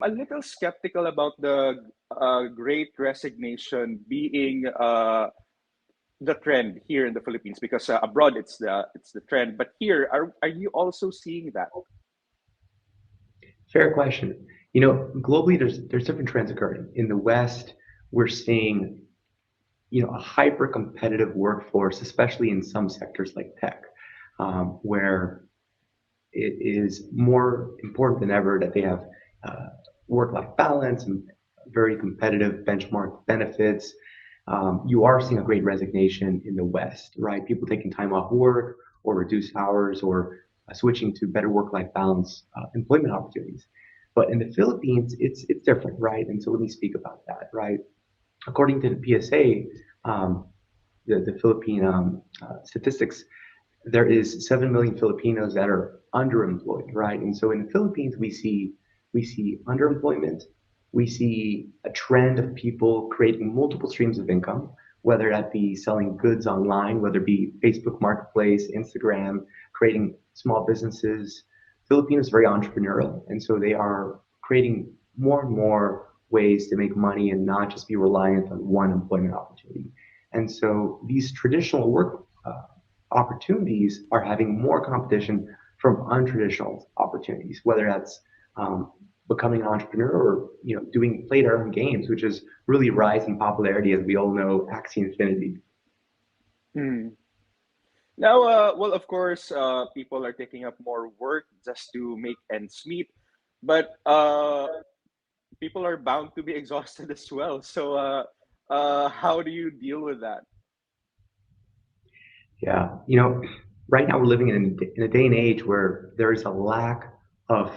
a little skeptical about the Great Resignation being the trend here in the Philippines because abroad it's the trend, but here are you also seeing that? Fair question. Globally, there's different trends occurring. In the West, we're seeing a hyper competitive workforce, especially in some sectors like tech, where it is more important than ever that they have uh, work-life balance and very competitive benchmark benefits. You are seeing a great resignation in the West, right? People taking time off work or reduced hours or switching to better work-life balance employment opportunities. But in the Philippines, it's different, right? And so let me speak about that, right? According to the PSA, the Philippine statistics, there is 7 million Filipinos that are underemployed, right? And so in the Philippines, we see underemployment, we see a trend of people creating multiple streams of income, whether that be selling goods online, whether it be Facebook Marketplace, Instagram, creating small businesses. Filipinos are very entrepreneurial, and so they are creating more and more ways to make money and not just be reliant on one employment opportunity. And so these traditional work opportunities are having more competition from untraditional opportunities, whether that's becoming an entrepreneur or doing play to earn games, which is really rising in popularity as we all know, Axie Infinity. Hmm. Now, well, of course, people are taking up more work just to make ends meet, but people are bound to be exhausted as well. So, how do you deal with that? Yeah, right now we're living in a day and age where there is a lack of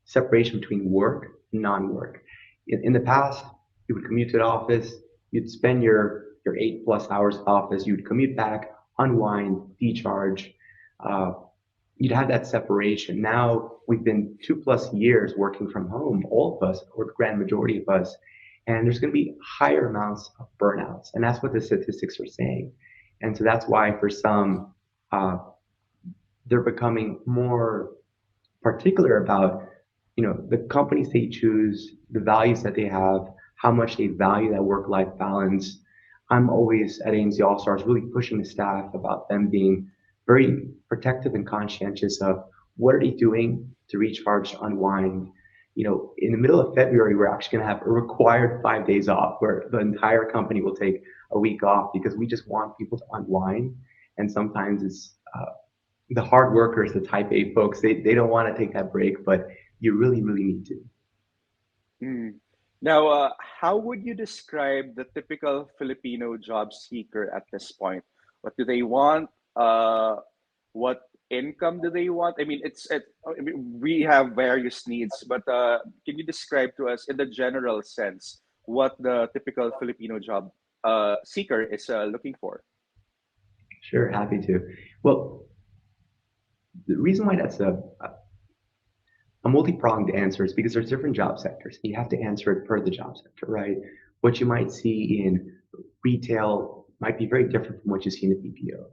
separation between work and non-work. In the past, you would commute to the office, you'd spend your 8+ hours at the office, you'd commute back, unwind, decharge. Uh, you'd have that separation. Now we've been 2+ years working from home, all of us, or the grand majority of us, and there's going to be higher amounts of burnouts, and that's what the statistics are saying. And so that's why for some, uh, they're becoming more particular about the companies they choose, the values that they have, how much they value that work-life balance. I'm always at AMZ All Stars really pushing the staff about them being very protective and conscientious of what are they doing to recharge, to unwind. In the middle of February, we're actually going to have a required 5 days off where the entire company will take a week off because we just want people to unwind. And sometimes it's the hard workers, the type A folks, they don't want to take that break, but you really, really need to. Hmm. Now, how would you describe the typical Filipino job seeker at this point? What do they want? What income do they want? I mean, I mean, we have various needs, but can you describe to us, in the general sense, what the typical Filipino job seeker is looking for? Sure, happy to. Well, the reason why that's a multi-pronged answer is because there's different job sectors. You have to answer it per the job sector, right? What you might see in retail might be very different from what you see in the BPO.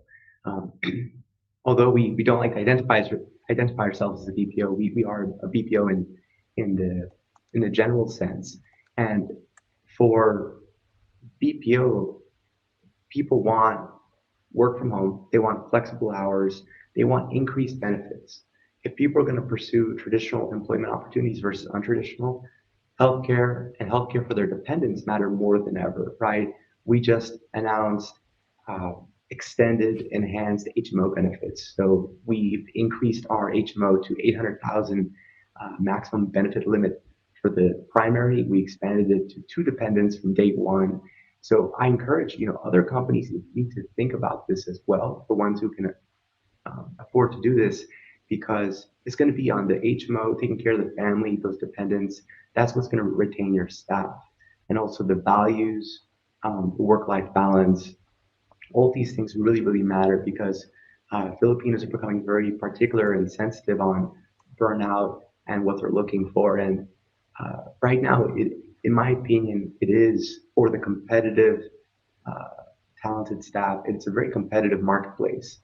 Although we don't like to identify ourselves as a BPO, we are a BPO in the general sense. And for BPO, people want work from home, they want flexible hours, they want increased benefits. If people are going to pursue traditional employment opportunities versus untraditional, healthcare and healthcare for their dependents matter more than ever, right? We just announced uh, extended enhanced HMO benefits. So we've increased our HMO to 800,000 maximum benefit limit for the primary. We expanded it to two dependents from day one. So I encourage other companies need to think about this as well. The ones who can afford to do this, because it's going to be on the HMO, taking care of the family, those dependents. That's what's going to retain your staff, and also the values, the work-life balance. All these things really, really matter because Filipinos are becoming very particular and sensitive on burnout and what they're looking for. And right now, in my opinion, it is for the competitive, uh, talented staff. It's a very competitive marketplace.